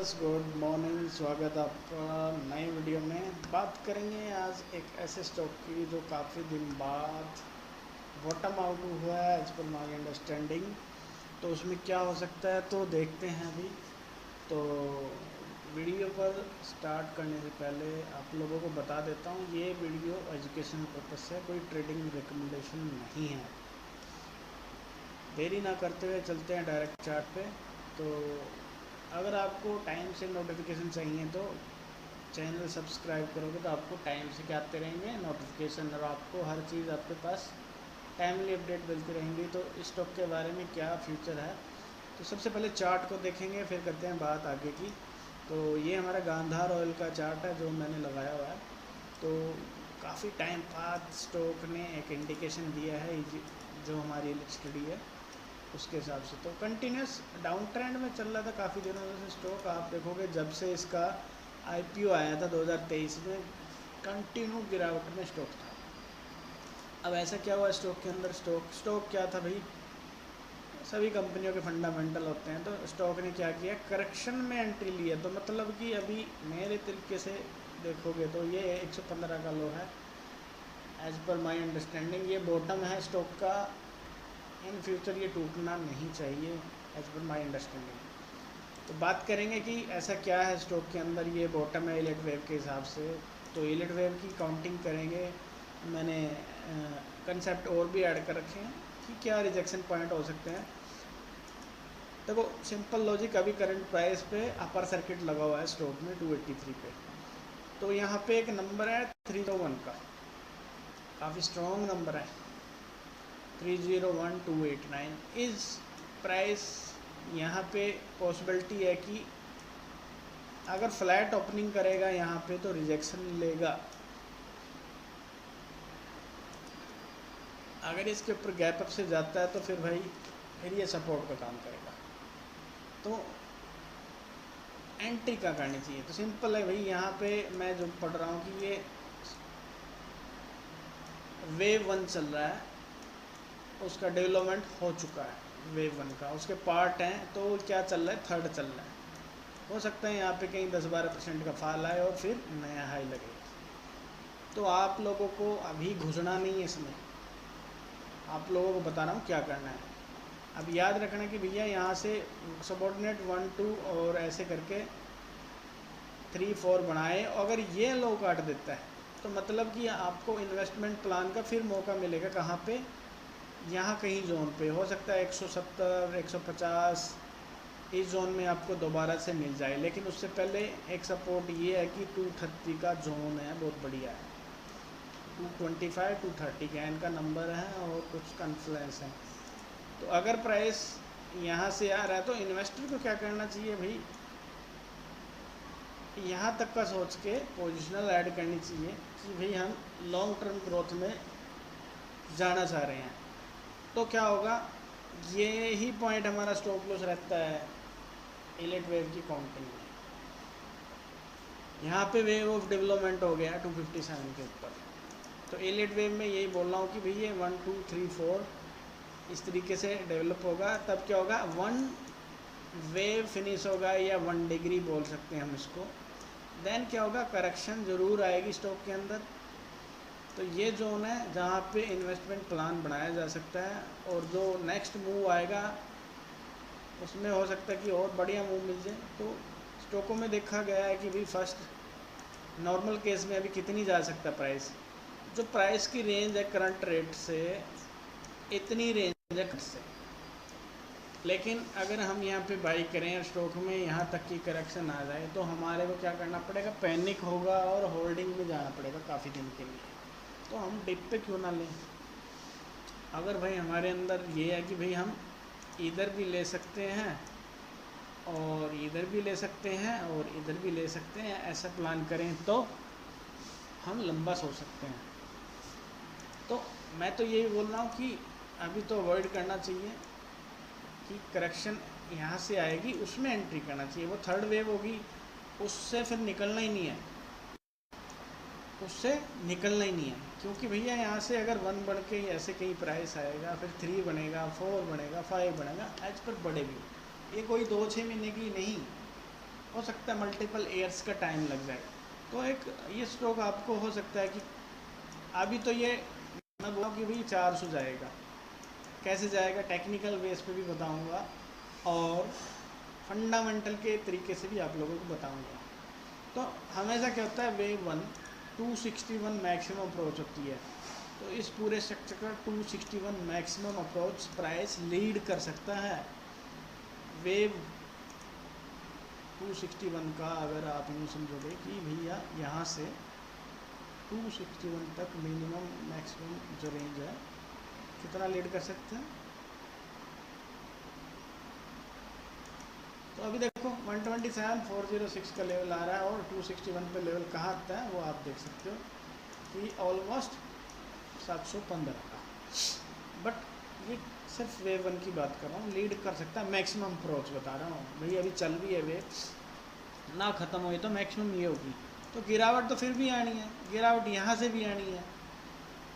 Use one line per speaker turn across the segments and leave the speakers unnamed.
Viewers, good morning. स्वागत है आपका नए वीडियो में। बात करेंगे आज एक ऐसे स्टॉक की जो काफ़ी दिन बाद बॉटम आउट हुआ है एज पर माई अंडरस्टैंडिंग। तो उसमें क्या हो सकता है तो देखते हैं अभी। तो वीडियो पर स्टार्ट करने से पहले आप लोगों को बता देता हूँ, ये वीडियो एजुकेशन पर्पज से कोई ट्रेडिंग रिकमेंडेशन नहीं है। देरी ना करते हुए चलते हैं डायरेक्ट चार्ट पे। तो अगर आपको टाइम से नोटिफिकेशन चाहिए तो चैनल सब्सक्राइब करोगे तो आपको टाइम से क्या आते रहेंगे नोटिफिकेशन, और आपको हर चीज़ आपके पास टाइमली अपडेट मिलती रहेंगी। तो इस स्टॉक के बारे में क्या फ्यूचर है, तो सबसे पहले चार्ट को देखेंगे, फिर करते हैं बात आगे की। तो ये हमारा गांधार ऑयल का चार्ट है जो मैंने लगाया हुआ है। तो काफ़ी टाइम बाद स्टॉक ने एक इंडिकेशन दिया है, जो हमारी स्टडी है उसके हिसाब से। तो कंटिन्यूस डाउन ट्रेंड में चल रहा था काफ़ी दिनों से स्टॉक। आप देखोगे जब से इसका आईपीओ आया था 2023 में, कंटिन्यू गिरावट में स्टॉक था। अब ऐसा क्या हुआ स्टॉक के अंदर, स्टॉक क्या था भाई, सभी कंपनियों के फंडामेंटल होते हैं। तो स्टॉक ने क्या किया, करेक्शन में एंट्री लिया। तो मतलब कि अभी मेरे तरीके से देखोगे तो ये 115 का लो है एज पर माई अंडरस्टैंडिंग। ये बॉटम है स्टॉक का, इन फ्यूचर ये टूटना नहीं चाहिए एज पर माई अंडरस्टैंडिंग। तो बात करेंगे कि ऐसा क्या है स्टॉक के अंदर। ये बॉटम है इलेट वेव के हिसाब से। तो इलेट वेव की काउंटिंग करेंगे, मैंने कंसेप्ट और भी ऐड कर रखे हैं कि क्या रिजेक्शन पॉइंट हो सकते हैं। देखो सिंपल लॉजिक, अभी करंट प्राइस पे अपर सर्किट लगा हुआ है स्टॉक में 283 पे। तो यहाँ पे एक नंबर है 301 का, काफ़ी स्ट्रॉन्ग नंबर है 301289 इस प्राइस। यहाँ पे पॉसिबिलिटी है कि अगर फ्लैट ओपनिंग करेगा यहाँ पे तो रिजेक्शन लेगा। अगर इसके ऊपर गैप अप से जाता है तो फिर भाई फिर ये सपोर्ट का काम करेगा। तो एंट्री का करनी चाहिए। तो सिंपल है भाई, यहाँ पे मैं जो पढ़ रहा हूँ कि ये वेव 1 चल रहा है, उसका डेवलपमेंट हो चुका है वेव 1 का, उसके पार्ट हैं। तो क्या चल रहा है, थर्ड चल रहा है। हो सकता है यहाँ पे कहीं 10-12% का फॉल आए और फिर नया हाई लगे। तो आप लोगों को अभी घुसना नहीं है इसमें, आप लोगों को बता रहा हूँ क्या करना है। अब याद रखना कि भैया यहाँ से सबॉर्डिनेट 1 2 और ऐसे करके 3 4 बनाए। अगर ये लो काट देता है तो मतलब कि आपको इन्वेस्टमेंट प्लान का फिर मौका मिलेगा। कहाँ पे, यहाँ कहीं जोन पे हो सकता है 170 150 इस जोन में आपको दोबारा से मिल जाए। लेकिन उससे पहले एक सपोर्ट ये है कि 230 का जोन है, बहुत बढ़िया है। 225 230 का इनका नंबर है और कुछ कन्फ्लुएंस है। तो अगर प्राइस यहाँ से आ रहा है तो इन्वेस्टर को क्या करना चाहिए भाई, यहाँ तक का सोच के पोजिशनल ऐड करनी चाहिए कि भाई हम लॉन्ग टर्म ग्रोथ में जाना चाह रहे हैं। तो क्या होगा, ये ही पॉइंट हमारा स्टॉप लॉस रहता है इलेट वेव की काउंटिंग में। यहाँ पे वेव ऑफ डेवलपमेंट हो गया 257 के ऊपर। तो इलेट वेव में यही बोल रहा हूँ कि भैया 1 2 3 4 इस तरीके से डेवलप होगा। तब क्या होगा, 1 वेव फिनिश होगा या 1 डिग्री बोल सकते हैं हम इसको। देन क्या होगा, करेक्शन ज़रूर आएगी स्टॉक के अंदर। तो ये जोन है जहाँ पे इन्वेस्टमेंट प्लान बनाया जा सकता है। और जो नेक्स्ट मूव आएगा उसमें हो सकता है कि और बढ़िया मूव मिल जाए। तो स्टॉकों में देखा गया है कि भाई फर्स्ट नॉर्मल केस में अभी कितनी जा सकता है प्राइस, जो प्राइस की रेंज है करंट रेट से इतनी रेंज है से। लेकिन अगर हम यहाँ पे बाई करें स्टॉक में यहाँ तक की करेक्शन आ जाए तो हमारे को क्या करना पड़ेगा, पैनिक होगा और होल्डिंग में जाना पड़ेगा काफ़ी दिन के लिए। तो हम डिप पे क्यों ना लें। अगर भाई हमारे अंदर ये है कि भाई हम इधर भी ले सकते हैं और इधर भी ले सकते हैं और इधर भी ले सकते हैं, ऐसा प्लान करें तो हम लंबा सोच सकते हैं। तो मैं तो यही बोल रहा हूँ कि अभी तो अवॉइड करना चाहिए कि करेक्शन यहाँ से आएगी उसमें एंट्री करना चाहिए। वो थर्ड वेव होगी, उससे फिर निकलना ही नहीं है, उससे निकलना ही नहीं है। क्योंकि भैया यहाँ से अगर 1 बढ़ के ऐसे कहीं प्राइस आएगा, फिर 3 बनेगा, 4 बनेगा, 5 बनेगा, एज पर बढ़ेगी। ये कोई 2-6 महीने की नहीं, हो सकता है मल्टीपल ईयर्स का टाइम लग जाए। तो एक ये स्टॉक आपको हो सकता है कि अभी तो ये मैं बोला कि भाई 400 जाएगा, कैसे जाएगा टेक्निकल बेस पे भी बताऊंगा और फंडामेंटल के तरीके से भी आप लोगों को बताऊंगा। तो हमेशा क्या होता है, वेव 1 261 मैक्सिमम अप्रोच होती है, तो इस पूरे स्ट्रक्चर का 261 मैक्सिमम अप्रोच प्राइस लीड कर सकता है। वेव 261 का अगर आप यूँ समझोगे कि भैया यहाँ से 261 तक मिनिमम मैक्सिमम जो रेंज है कितना लीड कर सकते हैं। तो अभी देखो 127,406 का लेवल आ रहा है और 261 पे लेवल कहाँ आता है वो आप देख सकते हो कि ऑलमोस्ट 715 का। बट ये सिर्फ वेव 1 की बात कर रहा हूँ, लीड कर सकता है मैक्सिमम अप्रोच बता रहा हूँ भाई। अभी चल भी है वेव, ना ख़त्म हुई तो मैक्सिमम ये होगी। तो गिरावट तो फिर भी आनी है, गिरावट यहाँ से भी आनी है।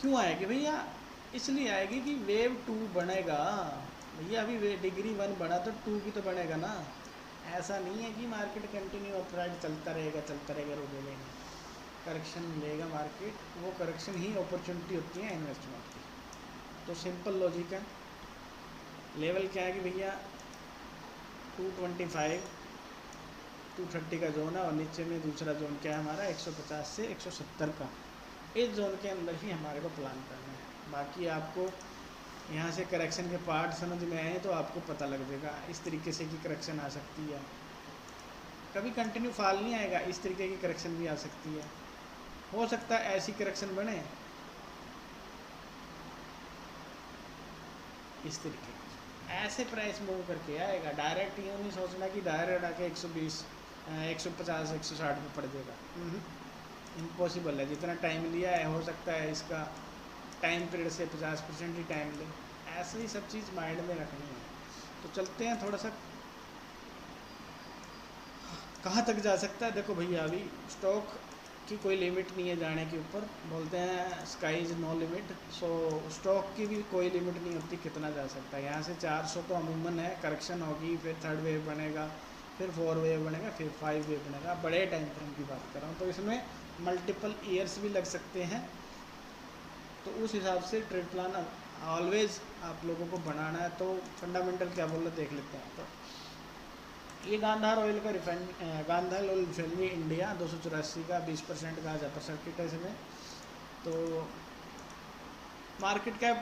क्यों आएगी भैया? इसलिए आएगी कि वेव 2 बनेगा भैया। अभी डिग्री 1 बना तो 2 भी तो बनेगा ना। ऐसा नहीं है कि मार्केट कंटिन्यू अपराइट चलता रहेगा रुकेगा नहीं। करेक्शन लेगा मार्केट, वो करेक्शन ही अपॉर्चुनिटी होती है इन्वेस्टमेंट की। तो सिंपल लॉजिक है। लेवल क्या है कि भैया 225 230 का जोन है और नीचे में दूसरा जोन क्या है हमारा 150 से 170 का। इस जोन के अंदर ही हमारे को प्लान करना है। बाकी आपको यहाँ से करेक्शन के पार्ट समझ में आए तो आपको पता लग जाएगा इस तरीके से कि करेक्शन आ सकती है। कभी कंटिन्यू फॉल नहीं आएगा, इस तरीके की करेक्शन भी आ सकती है। हो सकता है ऐसी करेक्शन बने इस तरीके की, ऐसे प्राइस मूव करके आएगा। डायरेक्ट यूँ नहीं सोचना कि डायरेक्ट आके 120 150 160 पे पड़ जाएगा। इम्पॉसिबल है। जितना टाइम लिया है हो सकता है इसका टाइम पीरियड से 50% ही टाइम ले। ऐसे ही सब चीज़ माइंड में रखनी है। तो चलते हैं थोड़ा सा कहाँ तक जा सकता है। देखो भैया अभी स्टॉक की कोई लिमिट नहीं है जाने के ऊपर, बोलते हैं sky is no limit. So stock की भी कोई लिमिट नहीं होती कितना जा सकता है। यहाँ से 400 तो अमूमन है, करेक्शन होगी, फिर थर्ड वेव बनेगा, फिर 4 वेव बनेगा, फिर 5 वेव बनेगा। बड़े टाइम फ्रेम की बात कर रहा हूँ, तो इसमें मल्टीपल ईयर्स भी लग सकते हैं। तो उस हिसाब से ट्रेड प्लान ऑलवेज आप लोगों को बनाना है। तो फंडामेंटल क्या बोल रहे देख लेते हैं। तो ये गांधार ऑयल का गांधार ऑयल रिफाइनरी इंडिया 284 का 20% का अपर सर्किट है इसमें। तो मार्केट कैप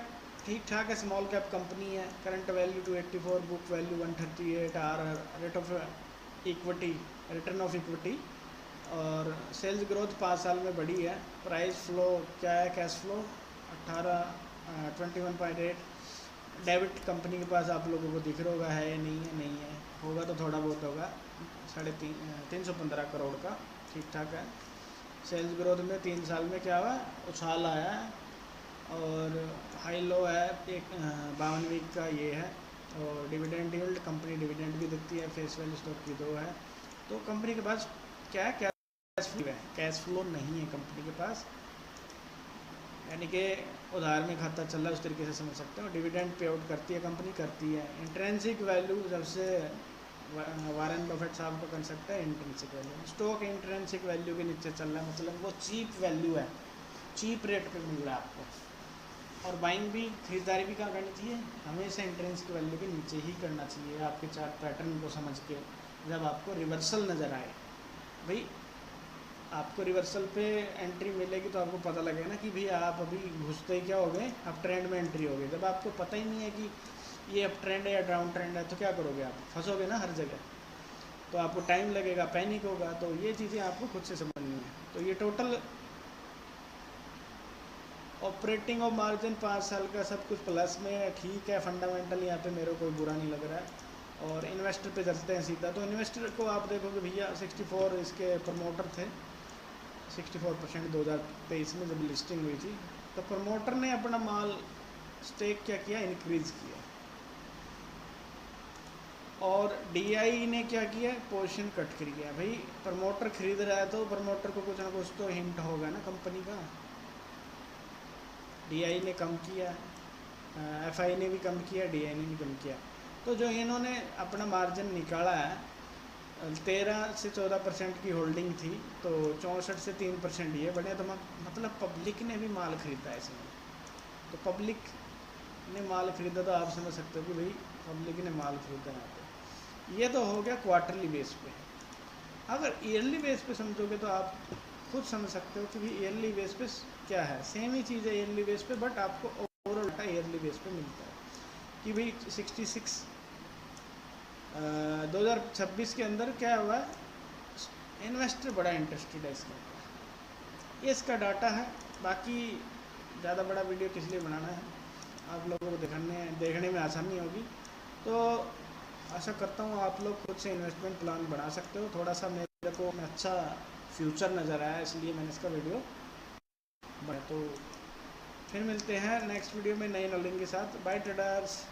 ठीक ठाक है, स्मॉल कैप कंपनी है। Current value 284, book value 138, or rate of equity return of equity और सेल्स ग्रोथ 5 साल में बढ़ी है। प्राइस फ्लो क्या है, कैश फ्लो 21.8। डेबिट कंपनी के पास आप लोगों को दिख रहा होगा है या नहीं है, नहीं है, होगा तो थोड़ा बहुत होगा, 315 करोड़ का, ठीक ठाक है। सेल्स ग्रोथ में 3 साल में क्या हुआ, उछाल आया है और हाई लो है एक 52 वीक का ये है। और डिविडेंड यील्ड, कंपनी डिविडेंड भी देती है, फेस वैल्यू स्टॉक की 2 है। तो कंपनी के पास क्या है, कैश फ्लो है, कैश फ्लो नहीं है कंपनी के पास, यानी कि उधार में खाता चल रहा है, उस तरीके से समझ सकते हो। डिविडेंड पे आउट करती है कंपनी, करती है। इंट्रेंसिक वैल्यू, जब से वारेन बफेट साहब का कंसेप्ट है intrinsic value, stock intrinsic value के नीचे चल रहा है, मतलब वो चीप वैल्यू है, चीप रेट पे मिल रहा है आपको। और बाइंग भी, खरीदारी भी कहाँ करनी चाहिए, हमेशा इंट्रेंसिक वैल्यू के नीचे ही करना चाहिए। आपके चार्ट पैटर्न को समझ के जब आपको रिवर्सल नज़र आए, भाई आपको रिवर्सल पे एंट्री मिलेगी तो आपको पता लगेगा ना कि भाई आप अभी घुसते ही क्या हो गए, अप ट्रेंड में एंट्री हो गई। जब आपको पता ही नहीं है कि ये अप ट्रेंड है या डाउन ट्रेंड है तो क्या करोगे, आप फंसोगे ना हर जगह। तो आपको टाइम लगेगा, पैनिक होगा। तो ये चीज़ें आपको खुद से समझनी है। तो ये टोटल ऑपरेटिंग और मार्जिन 5 साल का सब कुछ प्लस में ठीक है। फंडामेंटल यहाँ पे मेरे को कोई बुरा नहीं लग रहा है। और इन्वेस्टर पे चलते हैं सीधा। तो इन्वेस्टर को आप देखोगे भैया 64 इसके प्रमोटर थे, 64% 2023 में जब लिस्टिंग हुई थी। तो प्रमोटर ने अपना माल स्टेक क्या किया, इंक्रीज़ किया। और डीआई ने क्या किया, पोजीशन कट कर गया। भाई प्रमोटर खरीद रहा है तो प्रमोटर को कुछ ना कुछ तो हिंट होगा ना कंपनी का। डीआई ने कम किया, एफआई ने भी कम किया, डीआई ने भी कम किया। तो जो इन्होंने अपना मार्जिन निकाला है 13 से 14% की होल्डिंग थी, तो 64 से 3% ये बढ़े। तो मतलब पब्लिक ने भी माल खरीदा है इसमें। तो पब्लिक ने माल खरीदा तो आप समझ सकते हो कि भाई पब्लिक ने माल खरीदा यहाँ पे। ये तो हो गया क्वार्टरली बेस पे। अगर ईयरली बेस पे समझोगे तो आप खुद समझ सकते हो कि भाई ईयरली बेस पे क्या है। सेम ही चीज़ है ईयरली बेस पे, बट आपको ओवरऑल डाटा ईयरली बेस पे मिलता है कि भाई 66 2026 के अंदर क्या हुआ है, इन्वेस्टर बड़ा इंटरेस्टेड है इसके ऊपर। ये इसका डाटा है। बाकी ज़्यादा बड़ा वीडियो किस लिए बनाना है, आप लोगों को देखने में आसानी होगी। तो आशा करता हूँ आप लोग खुद से इन्वेस्टमेंट प्लान बना सकते हो। थोड़ा सा मेरे को अच्छा फ्यूचर नज़र आया, इसलिए मैंने इसका वीडियो बनाया। तो फिर मिलते हैं नेक्स्ट वीडियो में नई नॉलेज के साथ। Bye traders.